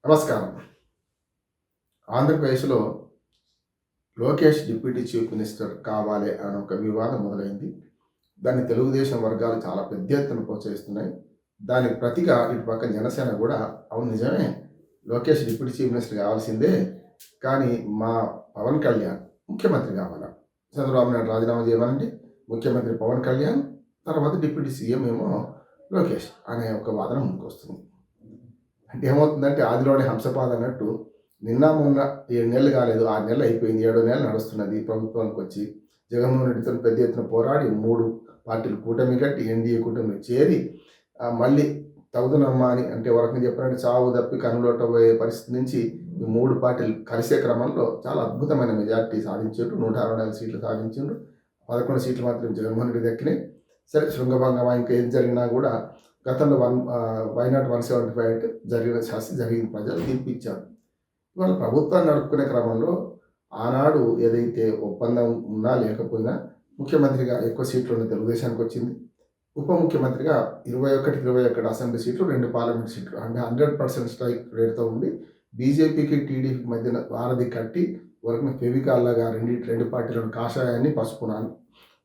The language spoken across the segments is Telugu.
నమస్కారం. ఆంధ్రప్రదేశ్‌లో లోకేష్ డిప్యూటీ చీఫ్ మినిస్టర్ కావాలి అని ఒక వివాదం మొదలైంది. దాన్ని తెలుగుదేశం వర్గాలు చాలా పెద్ద ఎత్తున ప్రోత్సహిస్తున్నాయి. దానికి ప్రతిగా ఇటు పక్క జనసేన కూడా అవును నిజమే లోకేష్ డిప్యూటీ చీఫ్ మినిస్టర్ కావాల్సిందే. కానీ మా పవన్ కళ్యాణ్ ముఖ్యమంత్రి కావాలా. చంద్రబాబు నాయుడు రాజీనామా చేయమనండి. ముఖ్యమంత్రి పవన్ కళ్యాణ్, తర్వాత డిప్యూటీ సీఎం ఏమో లోకేష్ అనే ఒక వాదన ముందుకొస్తుంది. అంటే ఏమవుతుందంటే ఆదిలోనే హంసపాద అన్నట్టు నిన్న మొన్న 7 నెలలు కాలేదు, 6 నెలలు అయిపోయింది, 7వ నెల నడుస్తున్నది ప్రభుత్వానికి వచ్చి. జగన్మోహన్ రెడ్డితో పెద్ద ఎత్తున పోరాడి 3 పార్టీలు కూటమి కట్టి ఎన్డీఏ కూటమిలో చేరి మళ్ళీ తగుదనమ్మా అని అంటే వరకు చెప్పినట్టు చావు తప్పి కనులోటపోయే పరిస్థితి నుంచి ఈ 3 పార్టీలు కలిసే క్రమంలో చాలా అద్భుతమైన మెజార్టీ సాధించారు. 164 సీట్లు సాధించారు. 11 సీట్లు మాత్రం జగన్మోహన్ రెడ్డి దక్కినాయి. సరే శృంగభంగమా ఇంకా ఏం జరిగినా కూడా గతంలో వైనాట్ 175 జరిగిన శాస్త్రి జరిగింది. ప్రజలు తీర్పు ఇచ్చారు. ఇవాళ ప్రభుత్వాన్ని నడుపుకునే క్రమంలో ఆనాడు ఏదైతే ఒప్పందం ఉన్నా లేకపోయినా ముఖ్యమంత్రిగా ఎక్కువ సీట్లు ఉన్న తెలుగుదేశానికి వచ్చింది. ఉప ముఖ్యమంత్రిగా 21 అసెంబ్లీ సీట్లు, 2 పార్లమెంట్ సీట్లు అంటే 100% స్ట్రైక్ రేట్తో ఉండి బీజేపీకి టీడీపీకి మధ్యన వారధి కట్టి వరకు ఫెవికాల్లాగా రెండు పార్టీలను కాషాయాన్ని పసుపునాను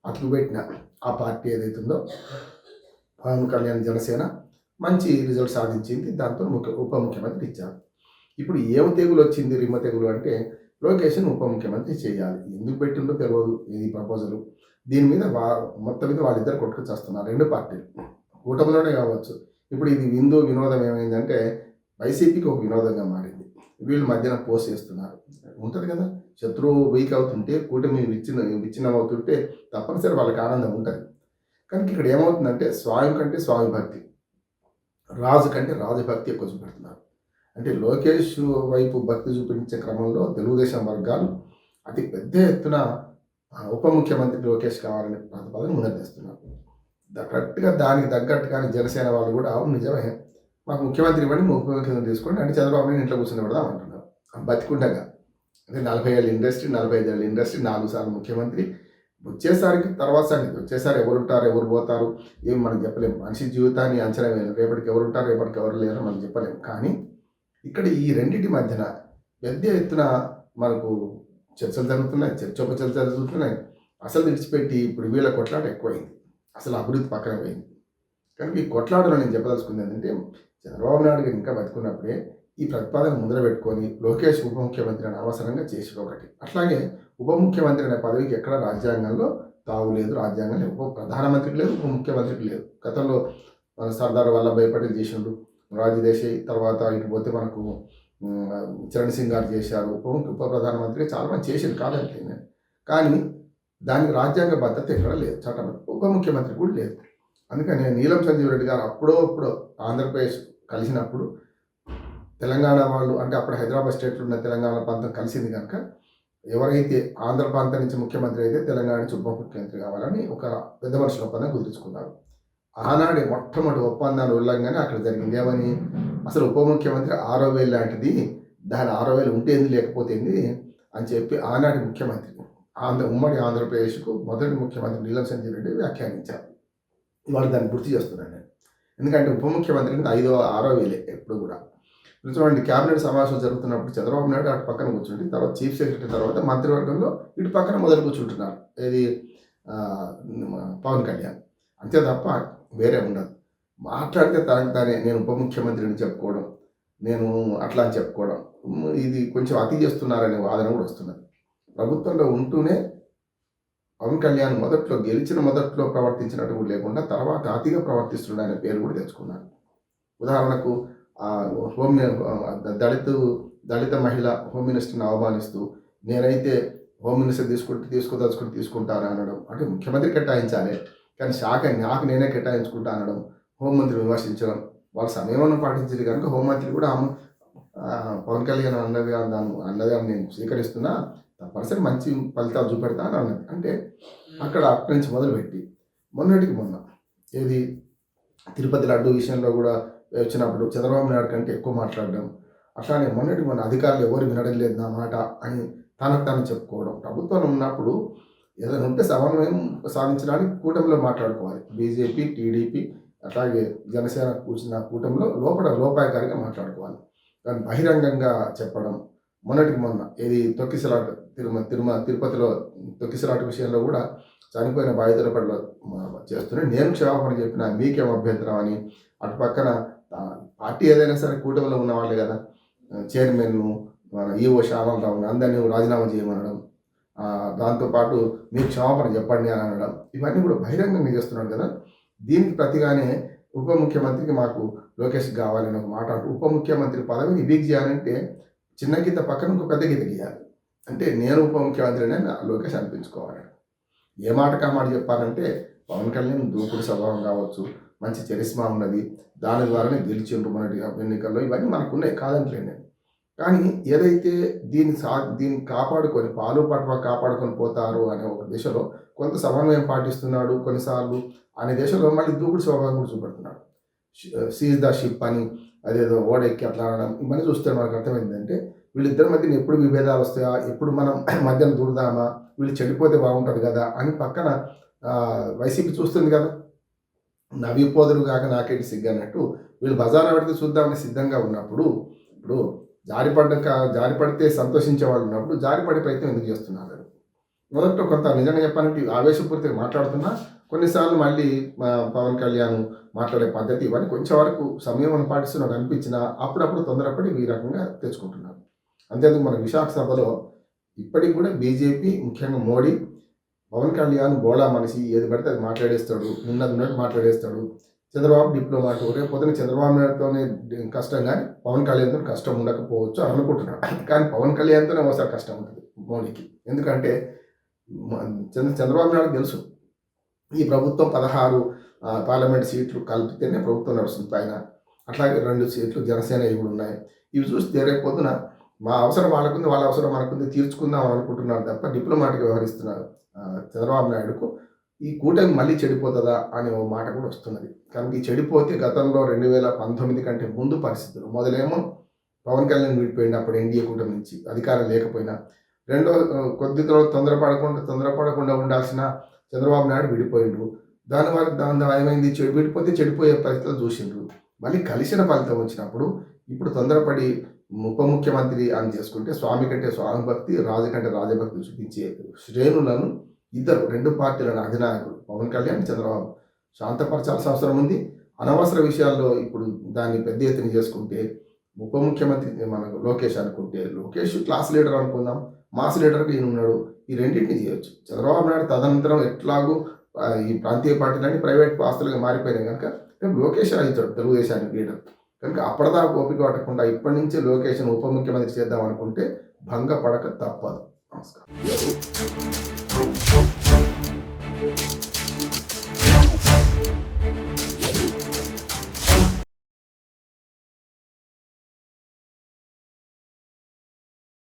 అతుకుపెట్టిన ఆ పార్టీ ఏదైతే ఉందో పవన్ కళ్యాణ్ జనసేన మంచి రిజల్ట్ సాధించింది. దాంతో ఉప ముఖ్యమంత్రి ఇచ్చారు. ఇప్పుడు ఏం తెగులు వచ్చింది రిమ్మ తెగులు అంటే లోకేష్ను ఉప ముఖ్యమంత్రి చేయాలి. ఎందుకు పెట్టిండో తెలియదు ఈ ప్రపోజల్. దీని మీద మొత్తం మీద వాళ్ళిద్దరు కొట్టుకొచ్చేస్తున్నారు 2 పార్టీలు. కూటమిలోనే కావచ్చు. ఇప్పుడు ఇది వినోదం ఏమైందంటే వైసీపీకి ఒక వినోదంగా మారింది. వీళ్ళు మధ్యన పోస్ట్ చేస్తున్నారు. ఉంటుంది కదా, శత్రువు వీక్ అవుతుంటే కూటమి విచ్ఛిన్నం అవుతుంటే తప్పనిసరి వాళ్ళకి ఆనందం ఉంటుంది. కానీ ఇక్కడ ఏమవుతుందంటే స్వామి కంటే స్వామి భక్తి, రాజు కంటే రాజభక్తి ఎక్కువ చూపెడుతున్నారు. అంటే లోకేష్ వైపు భక్తి చూపించే క్రమంలో తెలుగుదేశం వర్గాలు అతి పెద్ద ఎత్తున ఉప ముఖ్యమంత్రి లోకేష్ కావాలనే ప్రతిపాదన ముందరిస్తున్నారు. కరెక్ట్గా దానికి తగ్గట్టుగానే జనసేన వాళ్ళు కూడా అవును నిజమే మాకు ముఖ్యమంత్రి ఇవ్వండి, ఉప ముఖ్యమంత్రి తీసుకోండి అంటే చంద్రబాబు నాయుడు ఇంట్లో కూర్చొని పెడదాం అంటున్నారు. బతికుండగా అంటే 40 ఏళ్ళ ఇండస్ట్రీ, 45 ఏళ్ళ ఇండస్ట్రీ, 4 సార్లు ముఖ్యమంత్రి వచ్చేసరికి తర్వాత సంగతి. వచ్చేసారి ఎవరుంటారు ఎవరు పోతారు ఏం మనం చెప్పలేము. మనిషి జీవితాన్ని అంచనా వేయలేము. రేపటికి ఎవరుంటారు రేపటికి ఎవరు లేరు మనం చెప్పలేము. కానీ ఇక్కడ ఈ రెండింటి మధ్యన పెద్ద ఎత్తున మనకు చర్చలు జరుగుతున్నాయి, చర్చోపచర్చలు జరుగుతున్నాయి. అసలు విడిచిపెట్టి ఇప్పుడు వీళ్ళ కొట్లాట ఎక్కువైంది. అసలు అభివృద్ధి పక్కన పోయింది. కనుక ఈ కొట్లాటలో నేను చెప్పదలుచుకుంది ఏంటంటే చంద్రబాబు నాయుడు గారు ఇంకా బతుకున్నప్పుడే ఈ ప్రతిపాదన ముందర పెట్టుకొని లోకేష్ ఉప ముఖ్యమంత్రి అని అవసరంగా చేసి ఒకటి. అట్లాగే ఉప ముఖ్యమంత్రి అనే పదవికి ఎక్కడ రాజ్యాంగంలో తావు లేదు. రాజ్యాంగంలో ఉప ప్రధానమంత్రికి లేదు, ఉప ముఖ్యమంత్రికి లేదు. గతంలో సర్దార్ వల్లభాయ్ పటేల్ చేసిండు, రాజు దేశాయ్, తర్వాత ఇటు పోతే మనకు చరణ్ సింగ్ గారు చేశారు. ఉప ప్రధానమంత్రి చాలామంది చేసిండు కాదంటే, కానీ దానికి రాజ్యాంగ భద్రత ఎక్కడ లేదు. చట్టం ఉప ముఖ్యమంత్రి కూడా లేదు. అందుకని నీలం సంజీవ్ రెడ్డి గారు అప్పుడో ఆంధ్రప్రదేశ్ కలిసినప్పుడు తెలంగాణ వాళ్ళు అంటే అప్పుడు హైదరాబాద్ స్టేట్లో ఉన్న తెలంగాణ ప్రాంతం కలిసింది కనుక ఎవరైతే ఆంధ్ర ప్రాంతం నుంచి ముఖ్యమంత్రి అయితే తెలంగాణ నుంచి ఉప ముఖ్యమంత్రి కావాలని ఒక పెద్ద మనుషుల ఒప్పందం కుదుర్చుకున్నారు. ఆనాడే మొట్టమొదటి ఒప్పందాలు ఉల్లంఘన అక్కడ జరిగింది. ఏమని అసలు ఉప ముఖ్యమంత్రి 6,000 లాంటిది, దాని 6,000 ఉంటేంది లేకపోతేంది అని చెప్పి ఆనాటి ముఖ్యమంత్రి ఉమ్మడి ఆంధ్రప్రదేశ్కు మొదటి ముఖ్యమంత్రి నీలం సంజీవ్ రెడ్డి వ్యాఖ్యానించారు. ఇవాళ దాన్ని గుర్తు చేస్తున్నాను నేను. ఎందుకంటే ఉప ముఖ్యమంత్రికి 5,000-6,000 ఎప్పుడు కూడా. చూడండి, క్యాబినెట్ సమావేశం జరుగుతున్నప్పుడు చంద్రబాబు నాయుడు అటు పక్కన కూర్చుంటే తర్వాత చీఫ్ సెక్రటరీ తర్వాత మంత్రివర్గంలో ఇటు పక్కన మొదలు కూర్చుంటున్నారు. ఏది పవన్ కళ్యాణ్. అంతే తప్ప వేరే ఉండదు. మాట్లాడితే తనకు తానే నేను ఉప ముఖ్యమంత్రిని చెప్పుకోవడం, నేను అట్లా అని చెప్పుకోవడం, ఇది కొంచెం అతి చేస్తున్నారనే వాదన కూడా వస్తున్నది. ప్రభుత్వంలో ఉంటూనే పవన్ కళ్యాణ్ గెలిచిన మొదట్లో ప్రవర్తించినట్టు కూడా లేకుండా తర్వాత అతిగా ప్రవర్తిస్తున్నాడు అనే పేరు కూడా తెచ్చుకున్నాను. ఉదాహరణకు దళిత మహిళ హోమ్ మినిస్టర్ని అవమానిస్తూ నేనైతే హోమ్ మినిస్టర్ తీసుకుంటాను అనడం. అంటే ముఖ్యమంత్రి కేటాయించాలి కానీ నాకు నేనే కేటాయించుకుంటా అనడం, హోంమంత్రి విమర్శించడం. వాళ్ళ సమయంలో పాటించింది కనుక హోంమంత్రి కూడా పవన్ కళ్యాణ్ అన్నది నేను స్వీకరిస్తున్నా, తప్పనిసరి మంచి ఫలితాలు చూపెడతా అని అన్నది. అంటే అక్కడి నుంచి మొదలుపెట్టి మొన్నటికి మొన్న ఏది తిరుపతి లడ్డు విషయంలో కూడా వచ్చినప్పుడు చంద్రబాబు నాయుడు కంటే ఎక్కువ మాట్లాడడం, అట్లానే మొన్న అధికారులు ఎవరు వినడం లేదు నా మాట అని తనకు తాను చెప్పుకోవడం. ప్రభుత్వంలో ఉన్నప్పుడు ఏదైనా ఉంటే సమన్వయం సాధించడానికి కూటమిలో మాట్లాడుకోవాలి. బీజేపీ, టీడీపీ అట్లాగే జనసేన కూర్చున్న కూటమిలో లోపాయకారిగా మాట్లాడుకోవాలి. కానీ బహిరంగంగా చెప్పడం మొన్నటికి మొన్న ఇది తొక్కిసలాట తిరుపతిలో తొక్కిసలాట విషయంలో కూడా చనిపోయిన బాధితుల పట్ల చేస్తూనే నేను క్షమాపణ చెప్పిన మీకేం అభ్యంతరం అని అటు పక్కన పార్టీ ఏదైనా సరే కూటమిలో ఉన్న వాళ్ళే కదా, చైర్మన్ను మన ఈఓ శ్యామలరావుని అందరినీ రాజీనామా చేయమనడం, దాంతోపాటు మీరు క్షమాపణ చెప్పండి అని అనడం, ఇవన్నీ కూడా బహిరంగంగా చేస్తున్నాడు కదా. దీనికి ప్రతిగానే ఉప ముఖ్యమంత్రికి మాకు లోకేష్ కావాలని ఒక మాట అంటూ ఉప ముఖ్యమంత్రి పదవిని వీక్ చేయాలంటే చిన్న గీత పక్కన ఇంకో పెద్ద గీత గీయాలి. అంటే నేను ఉప ముఖ్యమంత్రిని లోకేష్ అనిపించుకోవాలి. ఏ మాటకా మాట చెప్పాలంటే పవన్ కళ్యాణ్ దూకుడు స్వభావం కావచ్చు, మంచి చరిస్మా ఉన్నది, దాని ద్వారానే గెలిచిండ్రు మొన్నటి ఎన్నికల్లో, ఇవన్నీ మనకు ఉన్నాయి కాదంటలేదు నేను. కానీ ఏదైతే దీన్ని కాపాడుకొని పాలు పట్వ కాపాడుకొని పోతారు అనే ఒక దిశలో కొంత సమన్వయం పాటిస్తున్నాడు కొన్నిసార్లు అనే దేశంలో మళ్ళీ దూకుడు స్వభావం కూడా చూపెడుతున్నాడు. సీజ్ ద షిప్ అని అదేదో ఓడెక్కి అట్లా అనడం, ఇవన్నీ చూస్తే మనకు అర్థమైందంటే వీళ్ళిద్దరి మధ్యన ఎప్పుడు విభేదాలు వస్తాయా, ఎప్పుడు మనం మధ్యన దూరదామా, వీళ్ళు చెడిపోతే బాగుంటుంది కదా అని పక్కన వైసీపీ చూస్తుంది కదా. నవ్విపోదురు కాక నాకేంటి సిగ్గు అన్నట్టు వీళ్ళు బజార్లో పెడితే చూద్దామని సిద్ధంగా ఉన్నప్పుడు, ఇప్పుడు జారిపడితే సంతోషించే వాళ్ళు ఉన్నప్పుడు జారిపడే ప్రయత్నం ఎందుకు చేస్తున్నారు? మొదట్లో కొంత నిజంగా చెప్పాలంటే ఆవేశపూర్తిగా మాట్లాడుతున్నా కొన్నిసార్లు మళ్ళీ పవన్ కళ్యాణ్ మాట్లాడే పద్ధతి ఇవన్నీ కొంచెం వరకు సమయం పాటిస్తున్నట్టు అనిపించినా అప్పుడప్పుడు తొందరపడి ఈ రకంగా తెచ్చుకుంటున్నారు. అంతేందుకు మన విశాఖ సభలో ఇప్పటికి కూడా బీజేపీ ముఖ్యంగా మోడీ పవన్ కళ్యాణ్ బోళా మనిషి ఏది పడితే అది మాట్లాడేస్తాడు, ఉన్నట్టు మాట్లాడేస్తాడు. చంద్రబాబు డిప్లొమాట్, రేపు పొద్దున చంద్రబాబు నాయుడుతోనే కష్టం కానీ పవన్ కళ్యాణ్తో కష్టం ఉండకపోవచ్చు అని అనుకుంటున్నాడు. కానీ పవన్ కళ్యాణ్తోనే ఒకసారి కష్టం ఉంటుంది మోడీకి. ఎందుకంటే చంద్రబాబు నాయుడు తెలుసు ఈ ప్రభుత్వం 16 పార్లమెంట్ సీట్లు కలిపితేనే ప్రభుత్వం నడుస్తుంది పైన, అట్లాగే 2 సీట్లు జనసేన ఇవి ఉన్నాయి. ఇవి చూస్తే రేపు పొద్దున మా అవసరం వాళ్ళకుంది, వాళ్ళ అవసరం మనకుంది, తీర్చుకుందాం అనుకుంటున్నారు తప్ప డిప్లొమాటిక్గా వ్యవహరిస్తున్నారు చంద్రబాబు నాయుడుకు. ఈ కూటమి మళ్ళీ చెడిపోతుందా అనే ఓ మాట కూడా వస్తున్నది. కనుక ఈ చెడిపోతే గతంలో 2019 కంటే ముందు పరిస్థితులు, మొదలేమో పవన్ కళ్యాణ్ విడిపోయింది అప్పుడు ఎన్డీఏ కూటమి నుంచి అధికారం లేకపోయినా, రెండో కొద్దిగా తొందరపడకుండా ఉండాల్సిన చంద్రబాబు నాయుడు విడిపోయిండ్రు. దాని ఏమైంది, విడిపోతే చెడిపోయే పరిస్థితులు చూసిండ్రు. మళ్ళీ కలిసిన ఫలితం వచ్చినప్పుడు ఇప్పుడు తొందరపడి ఉప ముఖ్యమంత్రి అని చేసుకుంటే స్వామి కంటే స్వామి భక్తి, రాజు కంటే రాజభక్తి చూపించే శ్రేణులను ఇద్దరు 2 పార్టీల అధినాయకులు పవన్ కళ్యాణ్, చంద్రబాబు శాంతపరచాల్సిన అవసరం ఉంది. అనవసర విషయాల్లో ఇప్పుడు దాన్ని పెద్ద ఎత్తున చేసుకుంటే ఉప ముఖ్యమంత్రి మనకు లోకేష్ అనుకుంటే, లోకేష్ క్లాస్ లీడర్ అనుకుందాం, మాస్ లీడర్కి ఈయన ఉన్నాడు, ఈ రెండింటిని చేయొచ్చు. చంద్రబాబు నాయుడు తదనంతరం ఎట్లాగూ ఈ ప్రాంతీయ పార్టీలన్నీ ప్రైవేట్ ఆస్తులుగా మారిపోయినాయి కనుక లోకేష్ అవుతాడు తెలుగుదేశానికి లీడర్. కనుక అప్పటిదాకా ఓపిక పట్టకుండా ఇప్పటి నుంచే లోకేష్ను ఉప ముఖ్యమంత్రి చేద్దాం అనుకుంటే భంగపడక తప్పదు. నమస్కారం.